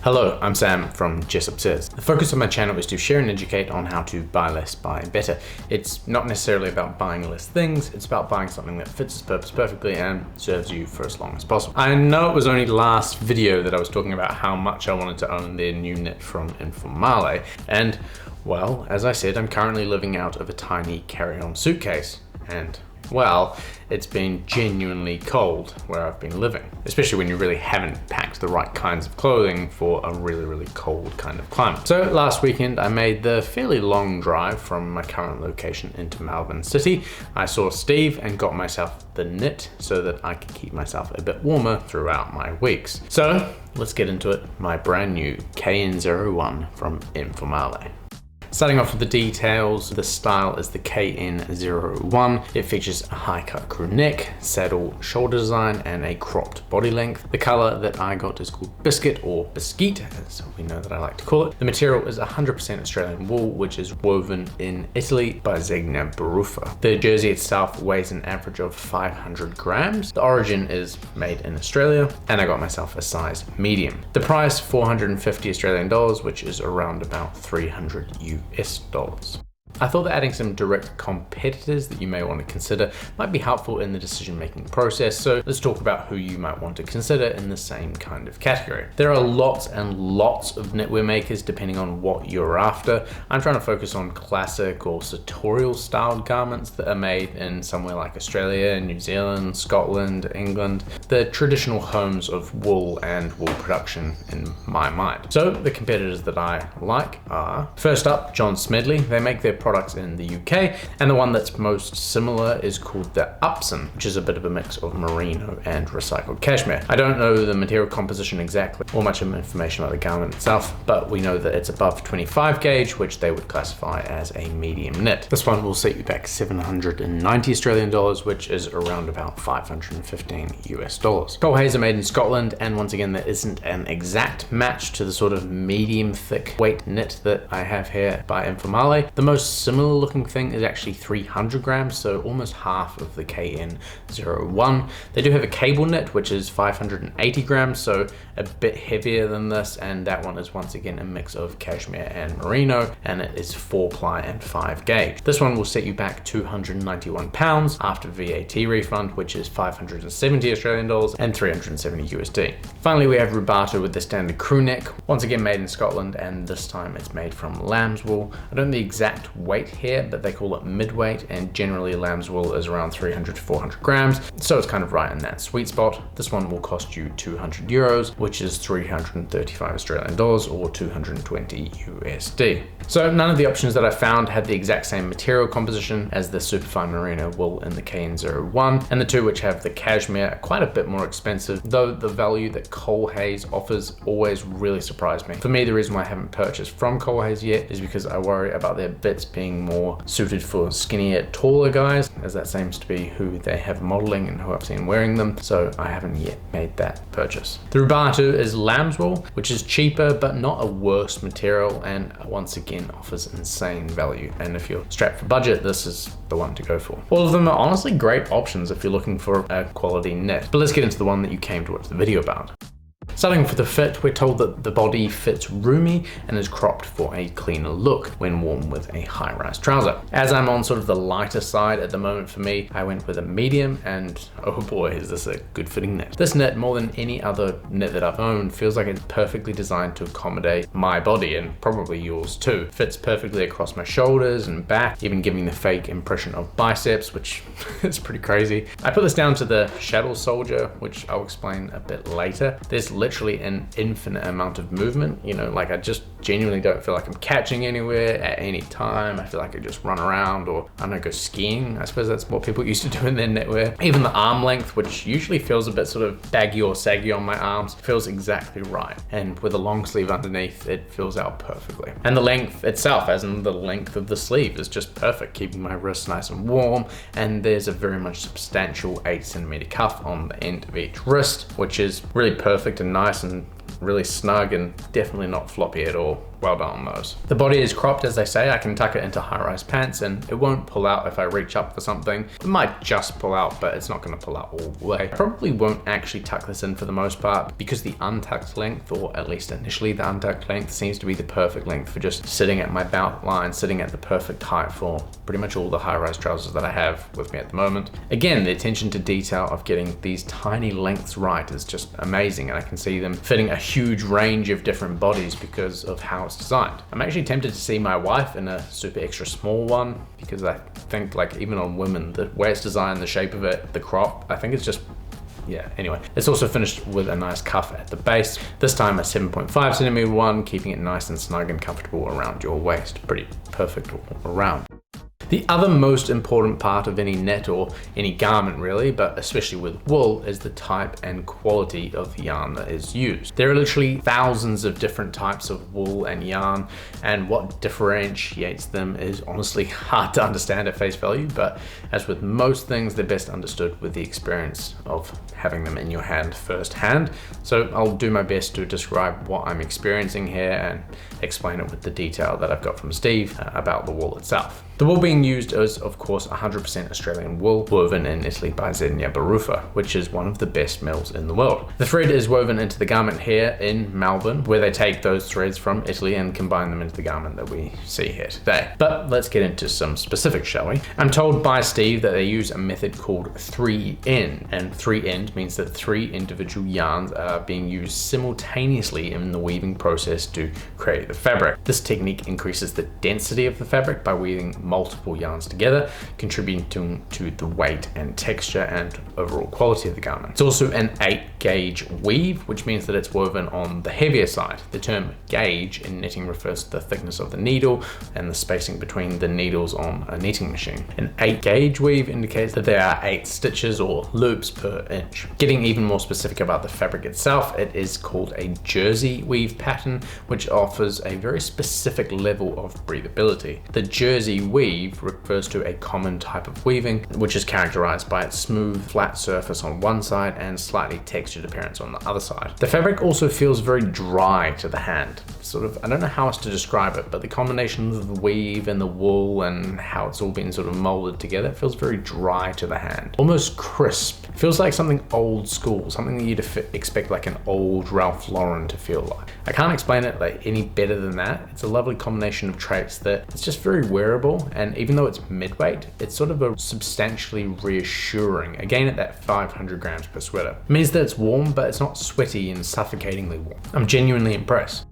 Hello, I'm Sam from Jessup Says. The focus of my channel is to share and educate on how to buy less, buy better. It's not necessarily about buying less things, it's about buying something that fits its purpose perfectly and serves you for as long as possible. I know it was only last video that I was talking about how much I wanted to own their new knit from Informale, and well, as I said, I'm currently living out of a tiny carry-on suitcase, and well, it's been genuinely cold where I've been living, especially when you really haven't packed the right kinds of clothing for a really cold kind of climate. So last weekend I made the fairly long drive from my current location into Melbourne City. I saw Steve and got myself the knit so that I could keep myself a bit warmer throughout my weeks. So let's get into it. My brand new KN01 from Informale. Starting off with the details, the style is the KN01. It features a high cut crew neck, saddle shoulder design, and a cropped body length. The color that I got is called biscuit or biscuit, as we know that I like to call it. The material is 100% Australian wool, which is woven in Italy by Zegna Baruffa. The jersey itself weighs an average of 500 grams. The origin is made in Australia, and I got myself a size medium. The price, 450 Australian dollars, which is around about 300 US dollars. I thought that adding some direct competitors that you may want to consider might be helpful in the decision-making process, so let's talk about who you might want to consider in the same kind of category. There are lots and lots of knitwear makers depending on what you're after. I'm trying to focus on classic or sartorial styled garments that are made in somewhere like Australia, New Zealand, Scotland, England, the traditional homes of wool and wool production in my mind. So the competitors that I like are, first up, John Smedley. They make their products in the UK, and the one that's most similar is called the Upson, which is a bit of a mix of merino and recycled cashmere. I don't know the material composition exactly or much information about the garment itself, but we know that it's above 25 gauge, which they would classify as a medium knit. This one will set you back 790 Australian dollars, which is around about 515 US dollars. Colhays are made in Scotland, and once again, there isn't an exact match to the sort of medium thick weight knit that I have here by Informale. The most similar looking thing is actually 300 grams, so almost half of the KN01. They do have a cable knit, which is 580 grams, so a bit heavier than this, and that one is once again a mix of cashmere and merino, and it is 4-ply and 5 gauge. This one will set you back 291 pounds after VAT refund, which is 570 Australian dollars and 370 USD. Finally, we have Rubato with the standard crew neck, once again made in Scotland, and this time it's made from lamb's wool. I don't know the exact weight here, but they call it mid-weight, and generally lamb's wool is around 300 to 400 grams, so it's kind of right in that sweet spot. This one will cost you 200 euros, which is 335 Australian dollars or 220 USD. So none of the options that I found had the exact same material composition as the superfine merino wool in the KN01, and the two which have the cashmere are quite a bit more expensive, though the value that Colhays offers always really surprised me. For me, the reason why I haven't purchased from Colhays yet is because I worry about their bits being more suited for skinnier, taller guys, as that seems to be who they have modeling and who I've seen wearing them, so I haven't yet made that purchase. The Rubato is lamb's wool, which is cheaper but not a worse material, and once again offers insane value, and if you're strapped for budget, this is the one to go for. All of them are honestly great options if you're looking for a quality knit, but let's get into the one that you came to watch the video about. Starting with the fit, we're told that the body fits roomy and is cropped for a cleaner look when worn with a high-rise trouser. As I'm on sort of the lighter side at the moment for me, I went with a medium, and oh boy, is this a good fitting knit. This knit, more than any other knit that I've owned, feels like it's perfectly designed to accommodate my body and probably yours too. Fits perfectly across my shoulders and back, even giving the fake impression of biceps, which is pretty crazy. I put this down to the Shadow Soldier, which I'll explain a bit later. There's literally an infinite amount of movement, you know, like I just genuinely don't feel like I'm catching anywhere at any time. I feel like I just run around, or I don't know, go skiing. I suppose that's what people used to do in their knitwear. Even the arm length, which usually feels a bit sort of baggy or saggy on my arms, feels exactly right. And with a long sleeve underneath, it fills out perfectly. And the length itself, as in the length of the sleeve, is just perfect, keeping my wrists nice and warm. And there's a very much substantial 8cm cuff on the end of each wrist, which is really perfect and nice and really snug and definitely not floppy at all. well done on those. The body is cropped, as they say. I can tuck it into high-rise pants and it won't pull out if I reach up for something. It might just pull out, but it's not gonna pull out all the way. I probably won't actually tuck this in for the most part because the untucked length, or at least initially the untucked length, seems to be the perfect length for just sitting at my belt line, sitting at the perfect height for pretty much all the high-rise trousers that I have with me at the moment. Again, the attention to detail of getting these tiny lengths right is just amazing, and I can see them fitting a huge range of different bodies because of how it's designed. I'm actually tempted to see my wife in a super extra small one because I think, like, even on women, the way it's designed, the shape of it, the crop, I think it's just, yeah, anyway. It's also finished with a nice cuff at the base, this time a 7.5 centimeter one, keeping it nice and snug and comfortable around your waist. Pretty perfect all around. The other most important part of any knit, or any garment really, but especially with wool, is the type and quality of yarn that is used. There are literally thousands of different types of wool and yarn, and what differentiates them is honestly hard to understand at face value, but as with most things, they're best understood with the experience of having them in your hand firsthand. So I'll do my best to describe what I'm experiencing here and explain it with the detail that I've got from Steve about the wool itself. The wool being used is, of course, 100% Australian wool, woven in Italy by Zegna Baruffa, which is one of the best mills in the world. The thread is woven into the garment here in Melbourne, where they take those threads from Italy and combine them into the garment that we see here today. But let's get into some specifics, shall we? I'm told by Steve that they use a method called 3N, and 3N means that 3 individual yarns are being used simultaneously in the weaving process to create the fabric. This technique increases the density of the fabric by weaving multiple yarns together, contributing to the weight and texture and overall quality of the garment. It's also an 8-gauge weave, which means that it's woven on the heavier side. The term gauge in knitting refers to the thickness of the needle and the spacing between the needles on a knitting machine. An 8-gauge weave indicates that there are 8 stitches or loops per inch. Getting even more specific about the fabric itself, it is called a jersey weave pattern, which offers a very specific level of breathability. The jersey weave refers to a common type of weaving, which is characterized by its smooth, flat surface on one side and slightly textured appearance on the other side. The fabric also feels very dry to the hand. Sort of, I don't know how else to describe it, but the combination of the weave and the wool and how it's all been sort of molded together, it feels very dry to the hand. Almost crisp. It feels like something old school, something that you'd expect like an old Ralph Lauren to feel like. I can't explain it like any better than that. It's a lovely combination of traits that it's just very wearable, and even though it's midweight, it's sort of a substantially reassuring, again at that 500 grams per sweater. It means that it's warm, but it's not sweaty and suffocatingly warm. I'm genuinely impressed.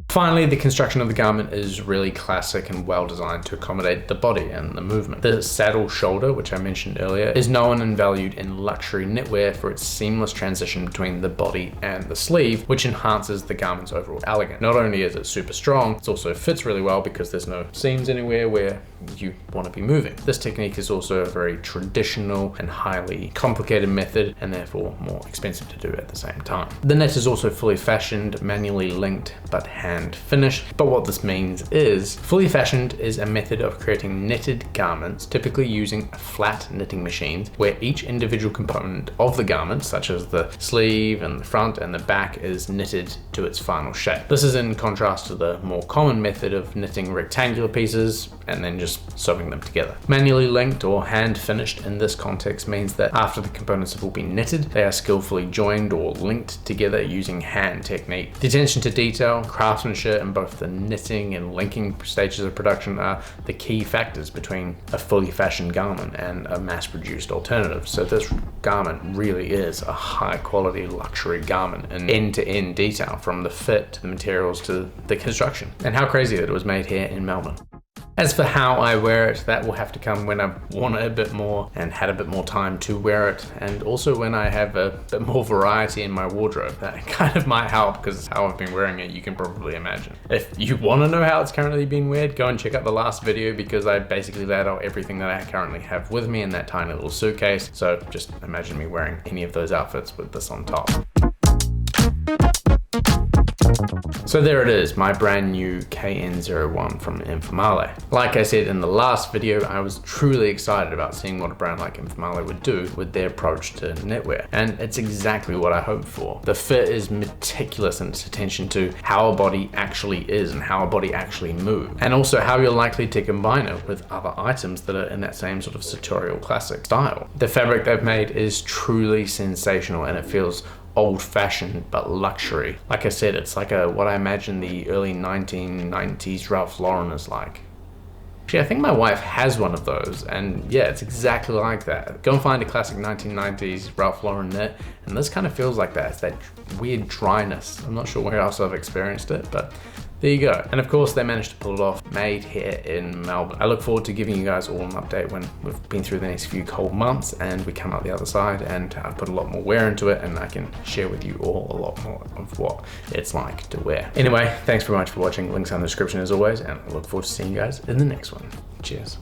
Finally, the construction of the garment is really classic and well designed to accommodate the body and the movement. The saddle shoulder, which I mentioned earlier, is known and valued in luxury knitwear for its seamless transition between the body and the sleeve, which enhances the garment's overall elegance. Not only is it super strong, it also fits really well because there's no seams anywhere where you want to be moving. This technique is also a very traditional and highly complicated method, and therefore more expensive to do at the same time. The net is also fully fashioned, manually linked, but hand finished. But what this means is, fully fashioned is a method of creating knitted garments, typically using flat knitting machines, where each individual component of the garment, such as the sleeve and the front and the back, is knitted to its final shape. This is in contrast to the more common method of knitting rectangular pieces and then just sewing them together. Manually linked or hand finished in this context means that after the components have all been knitted, they are skillfully joined or linked together using hand technique. The attention to detail, craftsmanship in both the knitting and linking stages of production are the key factors between a fully fashioned garment and a mass-produced alternative. So this garment really is a high quality luxury garment in end-to-end detail, from the fit to the materials to the construction. And how crazy that it was made here in Melbourne. As for how I wear it, that will have to come when I've worn it a bit more and had a bit more time to wear it, and also when I have a bit more variety in my wardrobe. That kind of might help, because how I've been wearing it, you can probably imagine. If you want to know how it's currently being worn, go and check out the last video, because I basically laid out everything that I currently have with me in that tiny little suitcase. So just imagine me wearing any of those outfits with this on top. So there it is, my brand new KN01 from Informale. Like I said in the last video, I was truly excited about seeing what a brand like Informale would do with their approach to knitwear. And it's exactly what I hoped for. The fit is meticulous in its attention to how a body actually is and how a body actually moves. And also how you're likely to combine it with other items that are in that same sort of sartorial classic style. The fabric they've made is truly sensational and it feels old-fashioned but luxury. Like I said, it's like what I imagine the early 1990s Ralph Lauren is like. Actually, I think my wife has one of those, and yeah, it's exactly like that. Go and find a classic 1990s Ralph Lauren knit, and this kind of feels like that. It's that weird dryness. I'm not sure where else I've experienced it, but there you go. And of course, they managed to pull it off, made here in Melbourne. I look forward to giving you guys all an update when we've been through the next few cold months and we come out the other side, and I've put a lot more wear into it, and I can share with you all a lot more of what it's like to wear. Anyway, thanks very much for watching. Links are in the description as always, and I look forward to seeing you guys in the next one. Cheers.